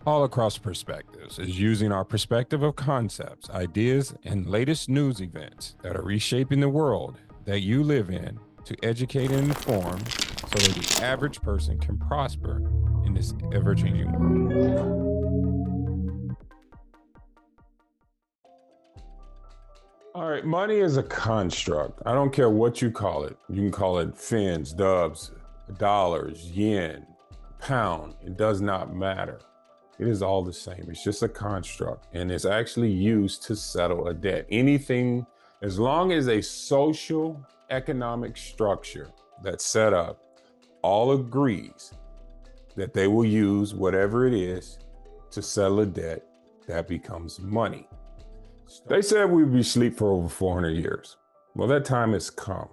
All Across Perspectives is using our perspective of concepts, ideas, and latest news events that are reshaping the world that you live in to educate and inform so that the average person can prosper in this ever-changing world. All right, money is a construct. I don't care what you call it. You can call it fins, dubs, dollars, yen, pound. It does not matter. It is all the same. It's just a construct, and it's actually used to settle a debt. Anything, as long as a social economic structure that's set up all agrees that they will use whatever it is to settle a debt, that becomes money. They said we'd be asleep for over 400 years. Well, that time has come.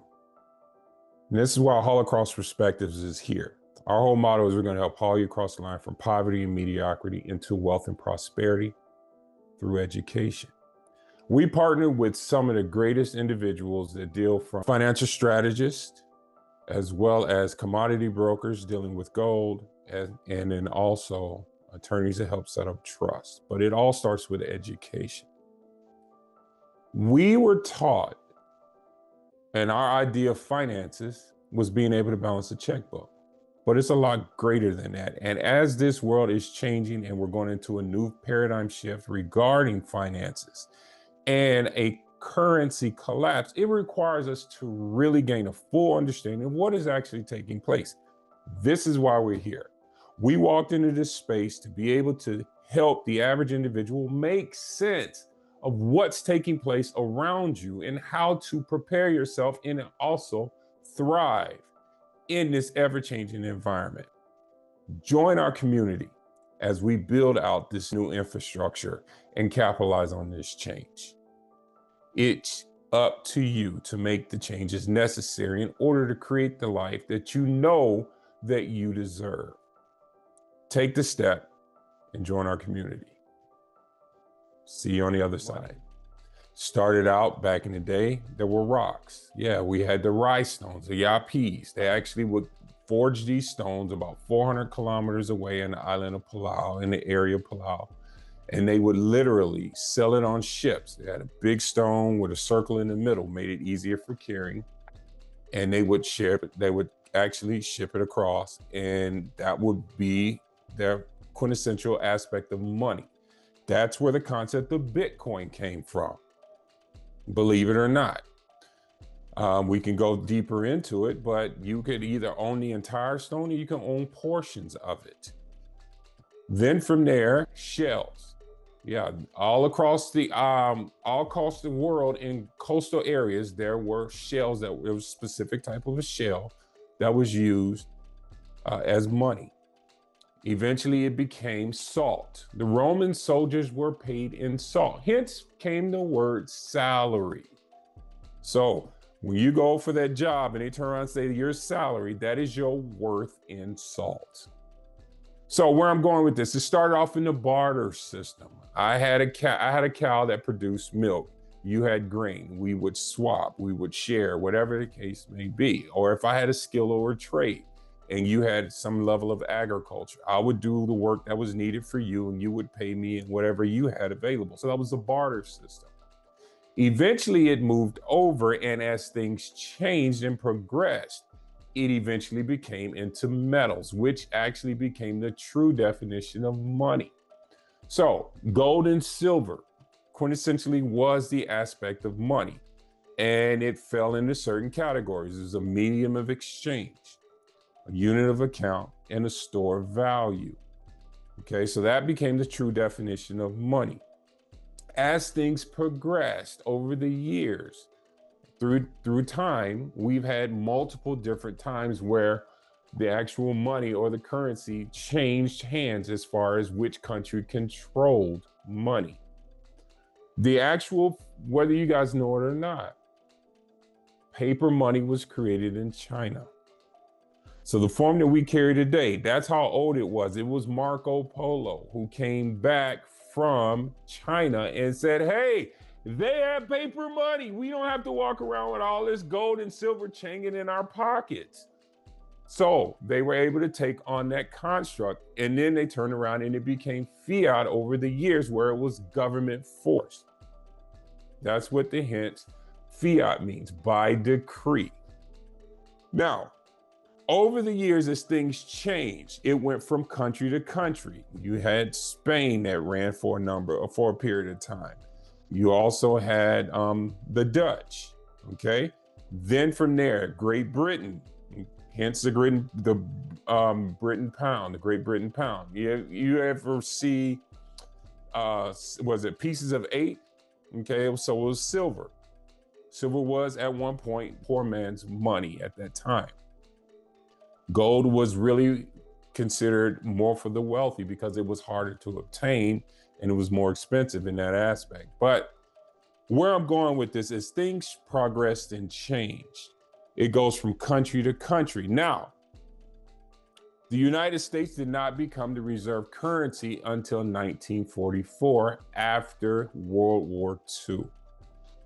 And this is why All Across Perspectives is here. Our whole motto is we're going to help haul you across the line from poverty and mediocrity into wealth and prosperity through education. We partner with some of the greatest individuals that deal from financial strategists, as well as commodity brokers dealing with gold, and then also attorneys that help set up trust. But it all starts with education. We were taught, and our idea of finances was being able to balance a checkbook. But it's a lot greater than that. And as this world is changing and we're going into a new paradigm shift regarding finances and a currency collapse, it requires us to really gain a full understanding of what is actually taking place. This is why we're here. We walked into this space to be able to help the average individual make sense of what's taking place around you and how to prepare yourself and also thrive in this ever-changing environment. Join our community as we build out this new infrastructure and capitalize on this change. It's up to you to make the changes necessary in order to create the life that you know that you deserve. Take the step and join our community. See you on the other side. Started out back in the day, there were rocks. Yeah, we had the rice stones, the yapis. They actually would forge these stones about 400 kilometers away in the island of Palau, in the area of Palau. And they would literally sell it on ships. They had a big stone with a circle in the middle, made it easier for carrying. And they would actually ship it across. And that would be their quintessential aspect of money. That's where the concept of Bitcoin came from. Believe it or not. We can go deeper into it, but you could either own the entire stone or you can own portions of it. Then from there, shells. Yeah, all across the world in coastal areas, there were shells there was a specific type of a shell that was used as money. Eventually it became salt. The Roman soldiers were paid in salt. Hence came the word salary. So when you go for that job and they turn around and say your salary, that is your worth in salt. So where I'm going with this, it started off in the barter system. I had a cow that produced milk. You had grain. We would swap, we would share, whatever the case may be. Or if I had a skill or a trade, and you had some level of agriculture, I would do the work that was needed for you and you would pay me in whatever you had available. So that was a barter system. Eventually it moved over, and as things changed and progressed, it eventually became into metals, which actually became the true definition of money. So gold and silver quintessentially was the aspect of money, and it fell into certain categories. It was a medium of exchange, a unit of account, and a store of value. Okay, so that became the true definition of money. As things progressed over the years, through time, we've had multiple different times where the actual money or the currency changed hands as far as which country controlled money. The actual, whether you guys know it or not, paper money was created in China. So the form that we carry today, that's how old it was. It was Marco Polo who came back from China and said, hey, they have paper money. We don't have to walk around with all this gold and silver changing in our pockets. So they were able to take on that construct, and then they turned around and it became fiat over the years, where it was government forced. That's what the hint fiat means, by decree. Now, over the years, as things changed, it went from country to country. You had Spain that ran for a period of time. You also had the Dutch, okay? Then from there, Great Britain, hence the Britain pound, the Great Britain pound. You ever see, was it pieces of 8? Okay, so it was silver. Silver was at one point poor man's money at that time. Gold was really considered more for the wealthy because it was harder to obtain and it was more expensive in that aspect. But where I'm going with this is things progressed and changed. It goes from country to country. Now, the United States did not become the reserve currency until 1944, after World War II.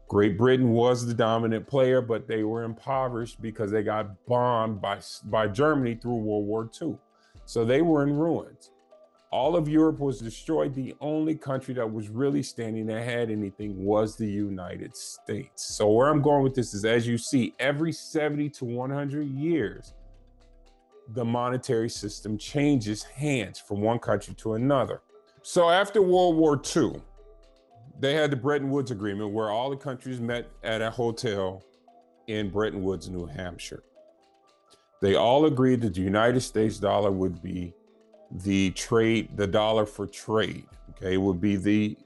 Great Britain was the dominant player, but they were impoverished because they got bombed by Germany through World War II. So they were in ruins. All of Europe was destroyed. The only country that was really standing that had anything was the United States. So where I'm going with this is, as you see, every 70 to 100 years, the monetary system changes hands from one country to another. So after World War II, they had the Bretton Woods Agreement, where all the countries met at a hotel in Bretton Woods, New Hampshire. They all agreed that the United States dollar would be the dollar for trade. Okay, it would be the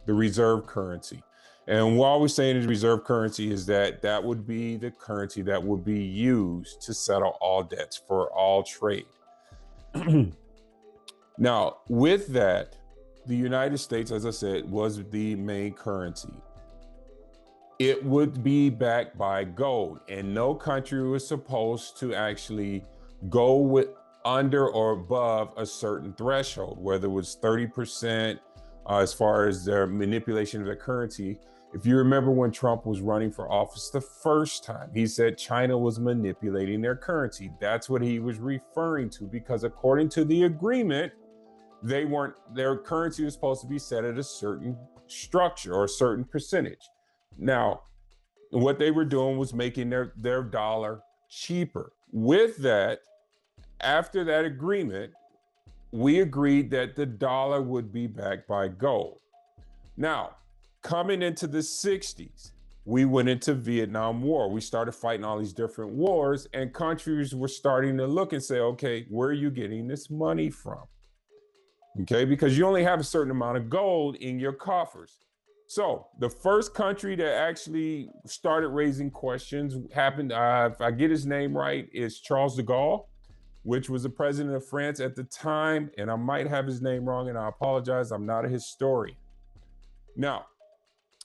reserve currency. And what we're saying is reserve currency is that would be the currency that would be used to settle all debts for all trade. Now, with that, the United States, as I said, was the main currency. It would be backed by gold, and no country was supposed to actually go under or above a certain threshold, whether it was 30% as far as their manipulation of the currency. If you remember when Trump was running for office the first time, he said China was manipulating their currency. That's what he was referring to, because according to the agreement, their currency was supposed to be set at a certain structure or a certain percentage. Now, what they were doing was making their dollar cheaper. With that, after that agreement, we agreed that the dollar would be backed by gold. Now, coming into the 60s, we went into Vietnam War. We started fighting all these different wars, and countries were starting to look and say, okay, where are you getting this money from? Okay, because you only have a certain amount of gold in your coffers. So the first country that actually started raising questions happened, if I get his name right, is Charles de Gaulle, which was the president of France at the time. And I might have his name wrong, and I apologize, I'm not a historian. Now,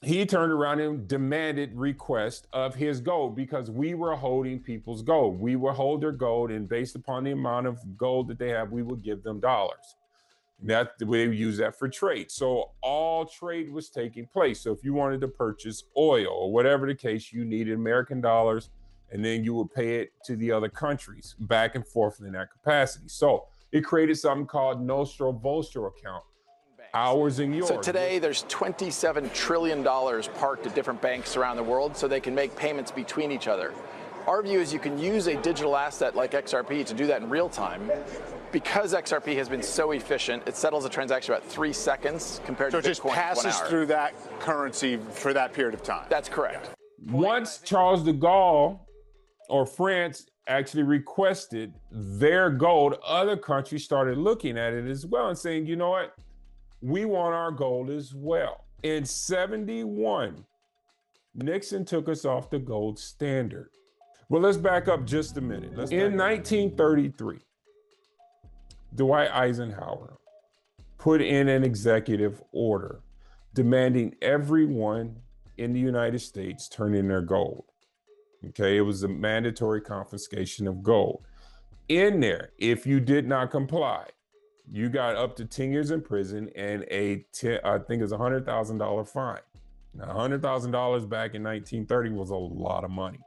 he turned around and demanded request of his gold, because we were holding people's gold. We would hold their gold, and based upon the amount of gold that they have, we would give them dollars. That we use that for trade. So all trade was taking place. So if you wanted to purchase oil or whatever the case, you needed American dollars, and then you would pay it to the other countries back and forth in that capacity. So it created something called Nostro-Vostro account, ours and yours. So today there's $27 trillion parked at different banks around the world so they can make payments between each other. Our view is you can use a digital asset like XRP to do that in real time. Because XRP has been so efficient, it settles a transaction about 3 seconds compared to Bitcoin. So it just passes through that currency for that period of time. That's correct. Once Charles de Gaulle or France actually requested their gold, other countries started looking at it as well and saying, you know what? We want our gold as well. In 71, Nixon took us off the gold standard. Well, let's back up just a minute. In 1933, Dwight Eisenhower put in an executive order demanding everyone in the United States turn in their gold. Okay, it was a mandatory confiscation of gold. In there, if you did not comply, you got up to 10 years in prison and I think it's $100,000 fine. Now, $100,000 back in 1930 was a lot of money.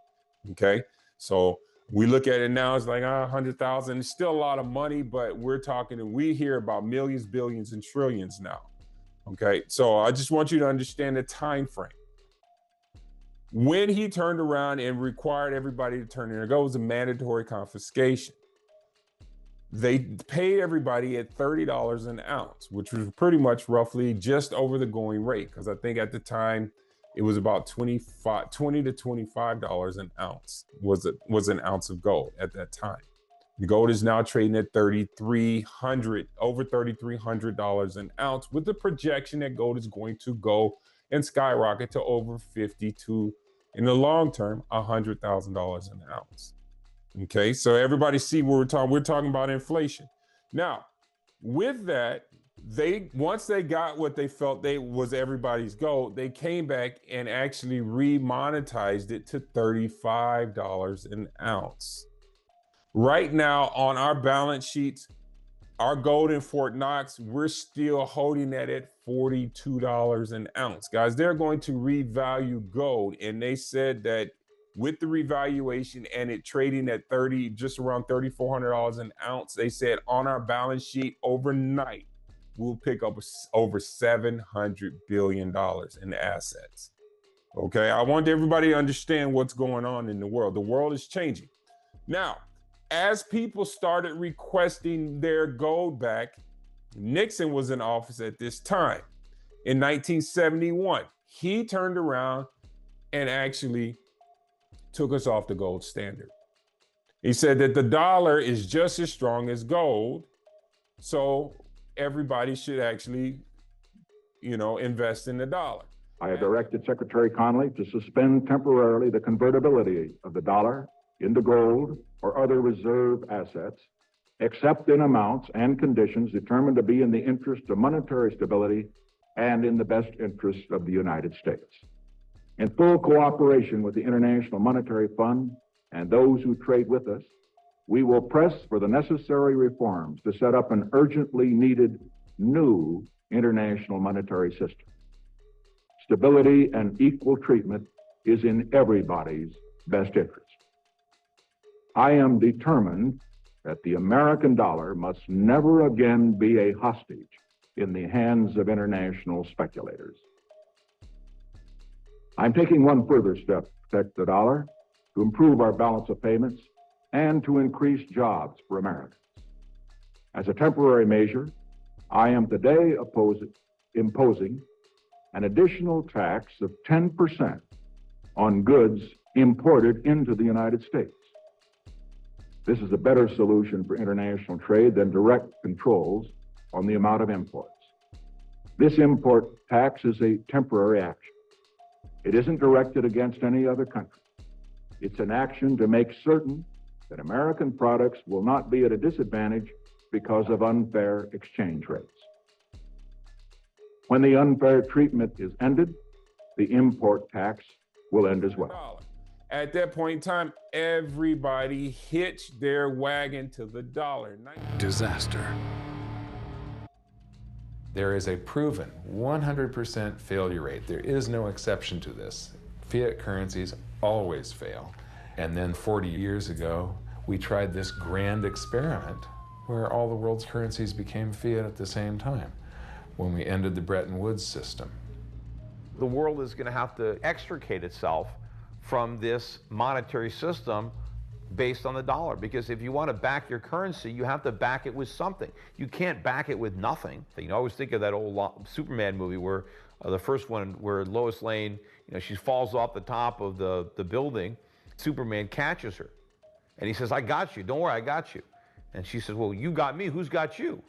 Okay, so We look at it now, it's like 100,000. It's still a lot of money, but we hear about millions, billions, and trillions now. Okay, so I just want you to understand the time frame. When he turned around and required everybody to turn in their gold, it was a mandatory confiscation. They paid everybody at $30 an ounce, which was pretty much roughly just over the going rate, because I think at the time it was about $20 to $25 an ounce was an ounce of gold at that time. The gold is now trading at over $3,300 an ounce, with the projection that gold is going to go and skyrocket to over 50 to, in the long term, $100,000 an ounce. Okay, so everybody see what we're talking about inflation. Now, with that, once they got what they felt was everybody's gold, they came back and actually remonetized it to $35 an ounce. Right now on our balance sheets, our gold in Fort Knox, we're still holding that at $42 an ounce. Guys, they're going to revalue gold, and they said that with the revaluation and it trading at just around $3,400 an ounce, they said on our balance sheet overnight, we'll pick up over $700 billion in assets. Okay, I want everybody to understand what's going on in the world. The world is changing. Now, as people started requesting their gold back, Nixon was in office at this time. In 1971, he turned around and actually took us off the gold standard. He said that the dollar is just as strong as gold, so everybody should actually, invest in the dollar. I have directed Secretary Connally to suspend temporarily the convertibility of the dollar into gold or other reserve assets, except in amounts and conditions determined to be in the interest of monetary stability and in the best interest of the United States. In full cooperation with the International Monetary Fund and those who trade with us, we will press for the necessary reforms to set up an urgently needed new international monetary system. Stability and equal treatment is in everybody's best interest. I am determined that the American dollar must never again be a hostage in the hands of international speculators. I'm taking one further step to protect the dollar, to improve our balance of payments, and to increase jobs for Americans. As a temporary measure, I am today imposing an additional tax of 10% on goods imported into the United States. This is a better solution for international trade than direct controls on the amount of imports. This import tax is a temporary action. It isn't directed against any other country. It's an action to make certain that American products will not be at a disadvantage because of unfair exchange rates. When the unfair treatment is ended, the import tax will end as well. At that point in time, everybody hitched their wagon to the dollar. Disaster. There is a proven 100% failure rate. There is no exception to this. Fiat currencies always fail. And then 40 years ago, we tried this grand experiment where all the world's currencies became fiat at the same time, when we ended the Bretton Woods system. The world is going to have to extricate itself from this monetary system based on the dollar, because if you want to back your currency, you have to back it with something. You can't back it with nothing. I always think of that old Superman movie where the first one where Lois Lane, she falls off the top of the building. Superman catches her and he says, "I got you, don't worry, I got you." And she says, "Well, you got me, who's got you?"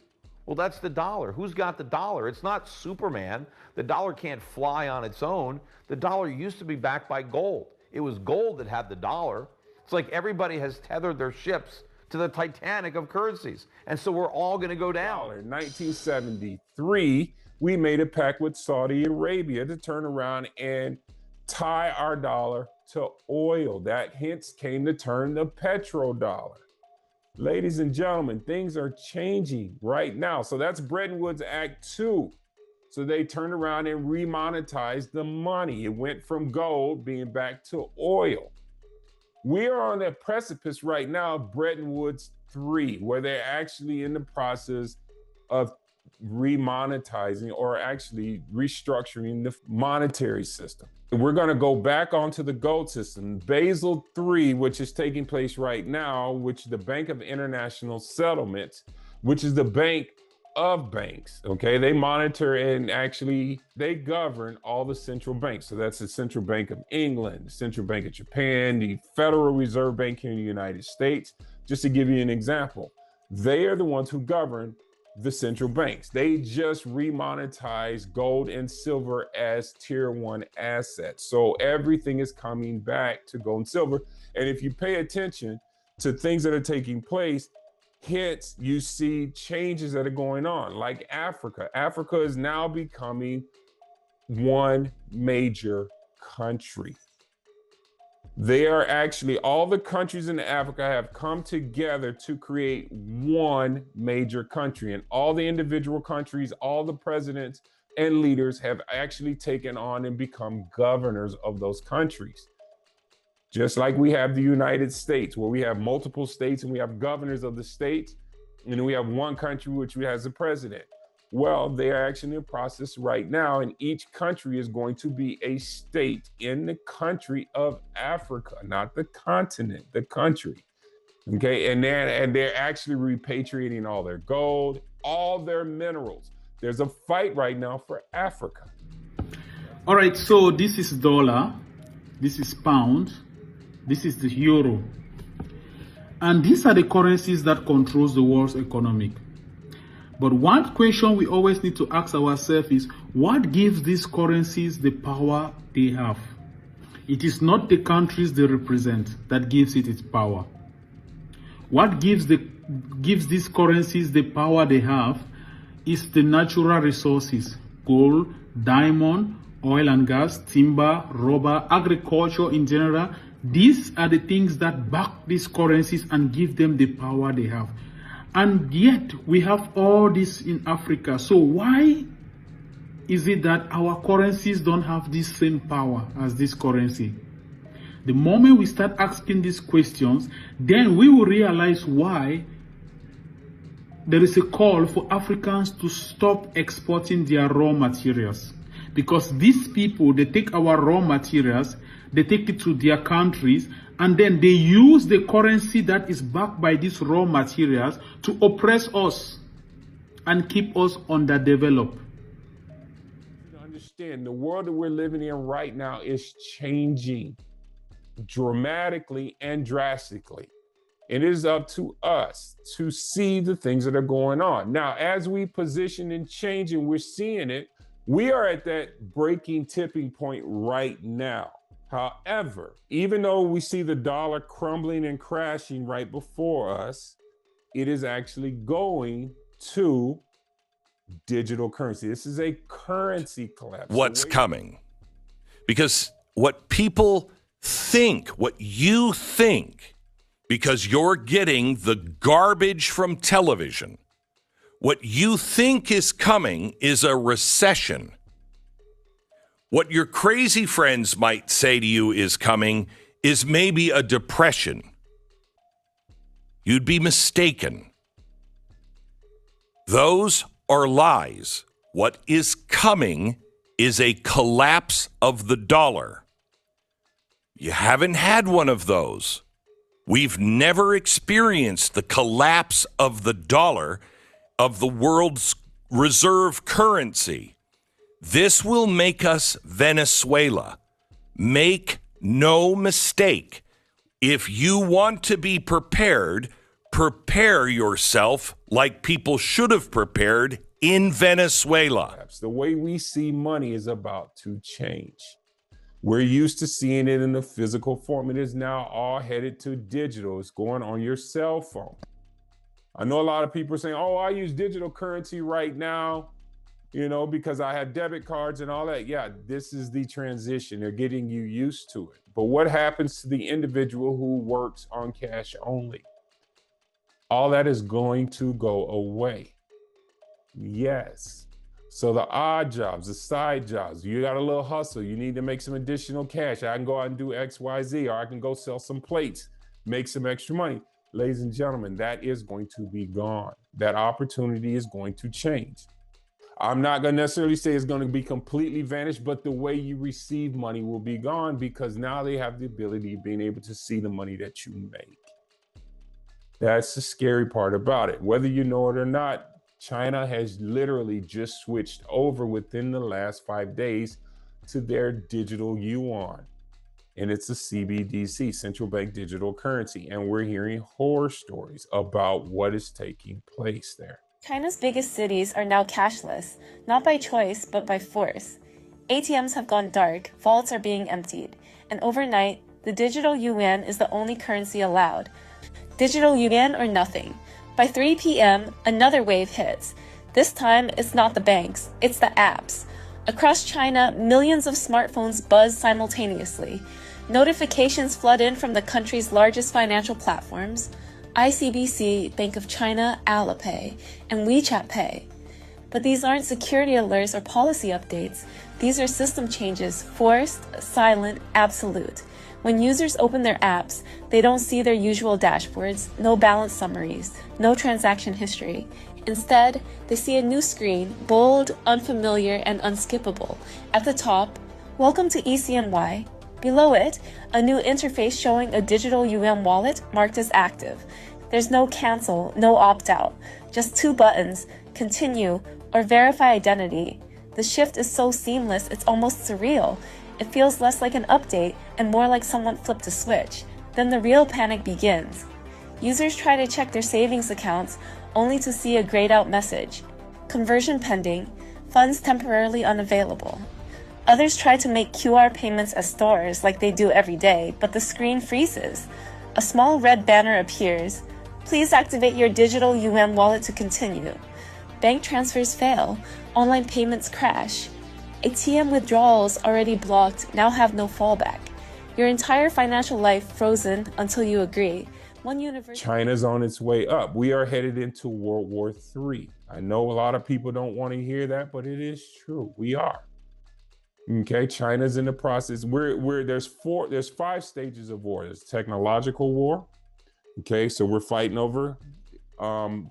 Well, that's the dollar. Who's got the dollar? It's not Superman. The dollar can't fly on its own. The dollar used to be backed by gold. It was gold that had the dollar. It's like everybody has tethered their ships to the Titanic of currencies. And so we're all going to go down. In 1973, we made a pact with Saudi Arabia to turn around and tie our dollar to oil. That hence came the term the petrodollar. Ladies and gentlemen, things are changing right now. So that's Bretton Woods Act 2. So they turned around and remonetized the money. It went from gold being back to oil. We are on that precipice right now of Bretton Woods 3, where they're actually in the process of remonetizing or actually restructuring the monetary system. We're going to go back onto the gold system. Basel III, which is taking place right now, which the Bank of International Settlements, which is the bank of banks, okay? They monitor and actually they govern all the central banks. So that's the Central Bank of England, the Central Bank of Japan, the Federal Reserve Bank here in the United States. Just to give you an example, they are the ones who govern the central banks. They just remonetize gold and silver as tier 1 assets. So everything is coming back to gold and silver. And if you pay attention to things that are taking place, hence you see changes that are going on, like Africa. Africa is now becoming one major country. They are actually, all the countries in Africa have come together to create one major country. And all the individual countries, all the presidents and leaders have actually taken on and become governors of those countries. Just like we have the United States, where we have multiple states and we have governors of the states, and then we have one country which has a president. Well, they are actually in the process right now, and each country is going to be a state in the country of Africa, not the continent, the country. Okay, and they're actually repatriating all their gold, all their minerals. There's a fight right now for Africa. All right, so this is dollar, this is pound, this is the euro. And these are the currencies that controls the world's economic. But one question we always need to ask ourselves is, what gives these currencies the power they have? It is not the countries they represent that gives it its power. What gives these currencies the power they have is the natural resources: gold, diamond, oil and gas, timber, rubber, agriculture in general. These are the things that back these currencies and give them the power they have. And yet we have all this in Africa. So why is it that our currencies don't have this same power as this currency? The moment we start asking these questions, then we will realize why there is a call for Africans to stop exporting their raw materials. Because these people, they take our raw materials, they take it to their countries, and then they use the currency that is backed by these raw materials to oppress us and keep us underdeveloped. You understand, the world that we're living in right now is changing dramatically and drastically. It is up to us to see the things that are going on. Now, as we position and change and we're seeing it, we are at that breaking tipping point right now. However, even though we see the dollar crumbling and crashing right before us, it is actually going to digital currency. This is a currency collapse. What's coming? Because what people think, what you think, because you're getting the garbage from television, what you think is coming is a recession. What your crazy friends might say to you is coming is maybe a depression. You'd be mistaken. Those are lies. What is coming is a collapse of the dollar. You haven't had one of those. We've never experienced the collapse of the dollar, of the world's reserve currency. This will make us Venezuela. Make no mistake. If you want to be prepared, prepare yourself like people should have prepared in Venezuela. The way we see money is about to change. We're used to seeing it in the physical form. It is now all headed to digital. It's going on your cell phone. I know a lot of people are saying, oh, I use digital currency right now, you know, because I have debit cards and all that. Yeah, this is the transition. They're getting you used to it. But what happens to the individual who works on cash only? All that is going to go away. Yes. So the odd jobs, the side jobs, you got a little hustle, you need to make some additional cash. I can go out and do X, Y, Z, or I can go sell some plates, make some extra money. Ladies and gentlemen, that is going to be gone. That opportunity is going to change. I'm not going to necessarily say it's going to be completely vanished, but the way you receive money will be gone, because now they have the ability of being able to see the money that you make. That's the scary part about it. Whether you know it or not, China has literally just switched over within the last 5 days to their digital yuan. And it's a CBDC, central bank digital currency. And we're hearing horror stories about what is taking place there. China's biggest cities are now cashless, not by choice, but by force. ATMs have gone dark, vaults are being emptied, and overnight, the digital yuan is the only currency allowed. Digital yuan or nothing. By 3 p.m., another wave hits. This time, it's not the banks, it's the apps. Across China, millions of smartphones buzz simultaneously. Notifications flood in from the country's largest financial platforms, ICBC, Bank of China, Alipay, and WeChat Pay. But these aren't security alerts or policy updates. These are system changes, forced, silent, absolute. When users open their apps, they don't see their usual dashboards, no balance summaries, no transaction history. Instead, they see a new screen, bold, unfamiliar, and unskippable. At the top, welcome to ECNY. Below it, a new interface showing a digital yuan wallet marked as active. There's no cancel, no opt-out, just 2 buttons, continue or verify identity. The shift is so seamless, it's almost surreal. It feels less like an update and more like someone flipped a switch. Then the real panic begins. Users try to check their savings accounts only to see a grayed out message. Conversion pending, funds temporarily unavailable. Others try to make QR payments at stores like they do every day, but the screen freezes. A small red banner appears. Please activate your digital yuan wallet to continue. Bank transfers fail. Online payments crash. ATM withdrawals already blocked now have no fallback. Your entire financial life frozen until you agree. China's on its way up. We are headed into World War III. I know a lot of people don't want to hear that, but it is true. We are. Okay, China's in the process. There's 5 stages of war. There's technological war. Okay, so we're fighting over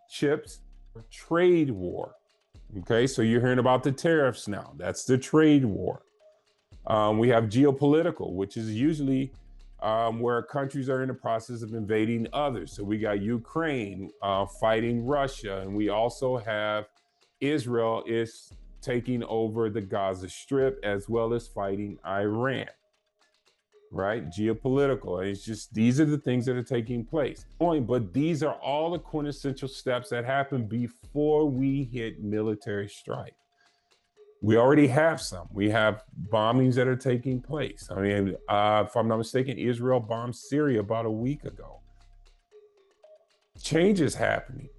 chips. Trade war. Okay, so you're hearing about the tariffs now. That's the trade war. We have geopolitical, which is usually where countries are in the process of invading others. So we got Ukraine fighting Russia, and we also have Israel is taking over the Gaza Strip, as well as fighting Iran. Right? Geopolitical. It's just, these are the things that are taking place. But these are all the quintessential steps that happen before we hit military strike. We already have some. We have bombings that are taking place. I mean, if I'm not mistaken, Israel bombed Syria about a week ago. Change is happening.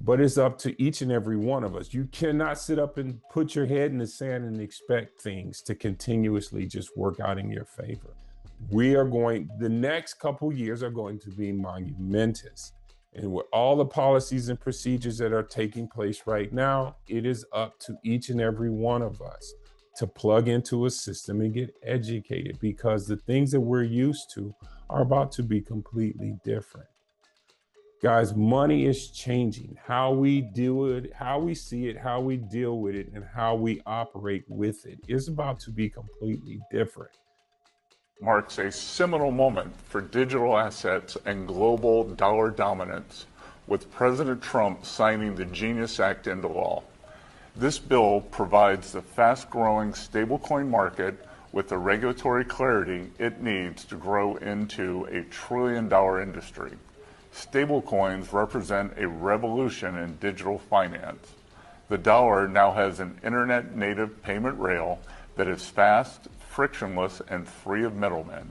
But it's up to each and every one of us. You cannot sit up and put your head in the sand and expect things to continuously just work out in your favor. The next couple years are going to be monumentous. And with all the policies and procedures that are taking place right now, it is up to each and every one of us to plug into a system and get educated, because the things that we're used to are about to be completely different. Guys, money is changing. How we deal with it, how we see it, how we deal with it, and how we operate with it is about to be completely different. Marks a seminal moment for digital assets and global dollar dominance, with President Trump signing the Genius Act into law. This bill provides the fast-growing stablecoin market with the regulatory clarity it needs to grow into a trillion-dollar industry. Stablecoins represent a revolution in digital finance. The dollar now has an internet-native payment rail that is fast, frictionless, and free of middlemen.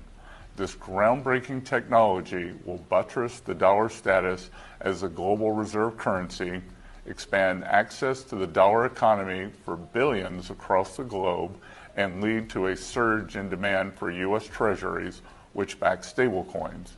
This groundbreaking technology will buttress the dollar status as a global reserve currency, expand access to the dollar economy for billions across the globe, and lead to a surge in demand for US Treasuries, which back stablecoins.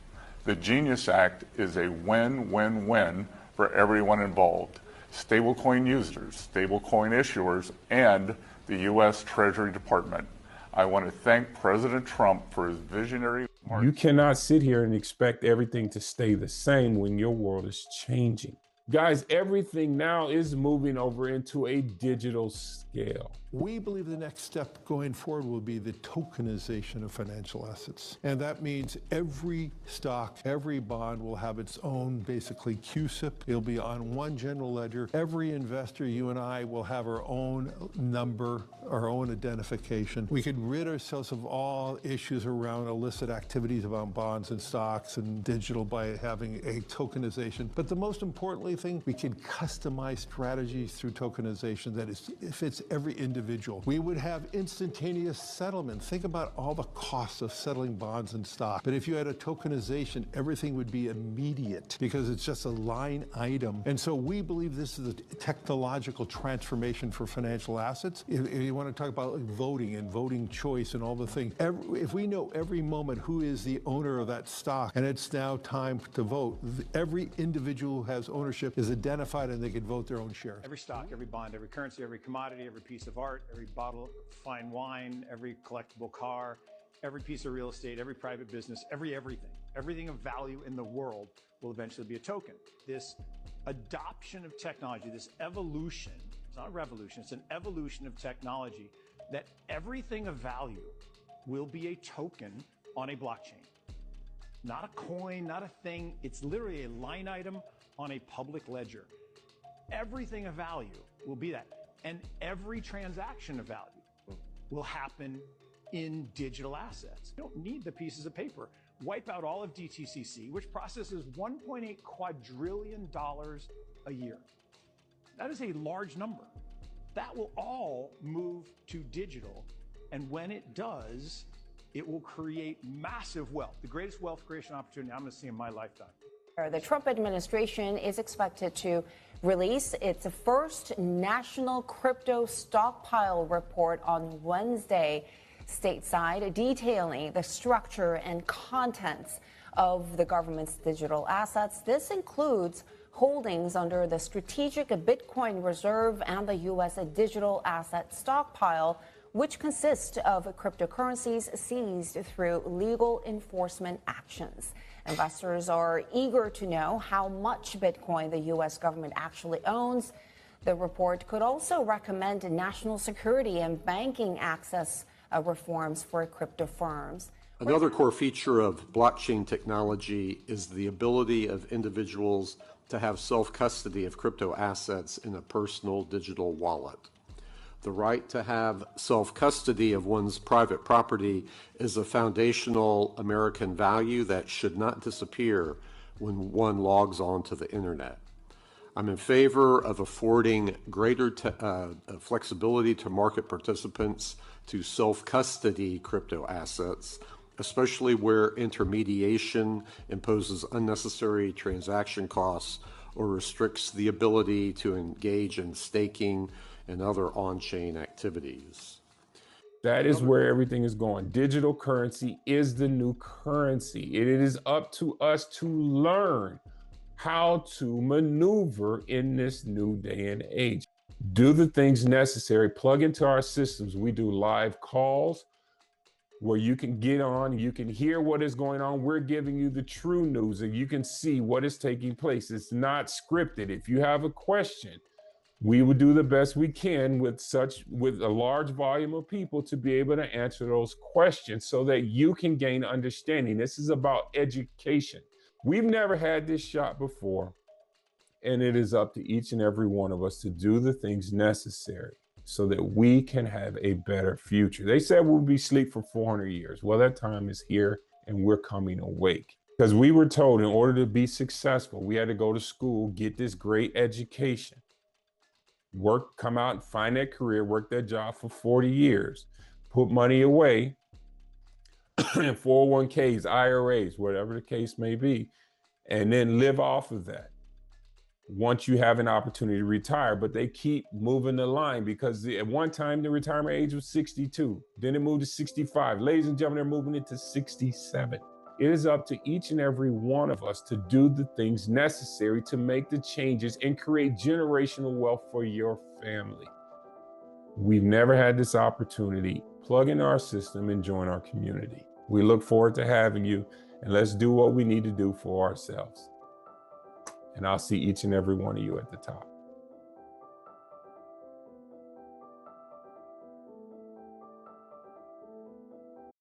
The Genius Act is a win-win-win for everyone involved. stablecoin users, stablecoin issuers, and the US Treasury Department. I want to thank President Trump for his visionary. You cannot sit here and expect everything to stay the same when your world is changing. Guys, everything now is moving over into a digital scale. We believe the next step going forward will be the tokenization of financial assets. And that means every stock, every bond will have its own, basically, CUSIP. It'll be on one general ledger. Every investor, you and I, will have our own number, our own identification. We could rid ourselves of all issues around illicit activities about bonds and stocks and digital by having a tokenization. But the most importantly thing, we can customize strategies through tokenization that fits every individual. We would have instantaneous settlement. Think about all the costs of settling bonds and stock. But if you had a tokenization, everything would be immediate because it's just a line item. And so we believe this is a technological transformation for financial assets. If you want to talk about voting and voting choice and all the things, if we know every moment who is the owner of that stock and it's now time to vote, every individual who has ownership is identified and they can vote their own share. Every stock, every bond, every currency, every commodity, every piece of art, every bottle of fine wine, every collectible car, every piece of real estate, every private business, everything of value in the world will eventually be a token. This adoption of technology, this evolution, it's not a revolution, it's an evolution of technology, that everything of value will be a token on a blockchain. Not a coin, not a thing, it's literally a line item on a public ledger. Everything of value will be that. And every transaction of value will happen in digital assets. You don't need the pieces of paper. Wipe out all of DTCC, which processes $1.8 quadrillion a year. That is a large number. That will all move to digital. And when it does, it will create massive wealth, the greatest wealth creation opportunity I'm going to see in my lifetime. The Trump administration is expected to release its first national crypto stockpile report on Wednesday stateside, detailing the structure and contents of the government's digital assets. This includes holdings under the Strategic Bitcoin Reserve and the U.S. Digital Asset Stockpile, which consists of cryptocurrencies seized through legal enforcement actions. Investors are eager to know how much Bitcoin the U.S. government actually owns. The report could also recommend national security and banking access reforms for crypto firms. Another core feature of blockchain technology is the ability of individuals to have self-custody of crypto assets in a personal digital wallet. The right to have self-custody of one's private property is a foundational American value that should not disappear when one logs on to the internet. I'm in favor of affording greater flexibility to market participants to self-custody crypto assets, especially where intermediation imposes unnecessary transaction costs or restricts the ability to engage in staking and other on-chain activities. That is where everything is going. Digital currency is the new currency. It is up to us to learn how to maneuver in this new day and age. Do the things necessary, plug into our systems. We do live calls where you can get on, you can hear what is going on. We're giving you the true news and you can see what is taking place. It's not scripted. If you have a question, we would do the best we can with a large volume of people to be able to answer those questions so that you can gain understanding. This is about education. We've never had this shot before, and it is up to each and every one of us to do the things necessary so that we can have a better future. They said we'll be asleep for 400 years. Well, that time is here and we're coming awake. Because we were told in order to be successful, we had to go to school, get this great education, work, come out and find that career, work that job for 40 years, put money away in 401ks, IRAs, whatever the case may be, and then live off of that once you have an opportunity to retire. But they keep moving the line because at one time the retirement age was 62, then it moved to 65. Ladies and gentlemen, they're moving it to 67. It is up to each and every one of us to do the things necessary to make the changes and create generational wealth for your family. We've never had this opportunity. Plug into our system and join our community. We look forward to having you, and let's do what we need to do for ourselves. And I'll see each and every one of you at the top.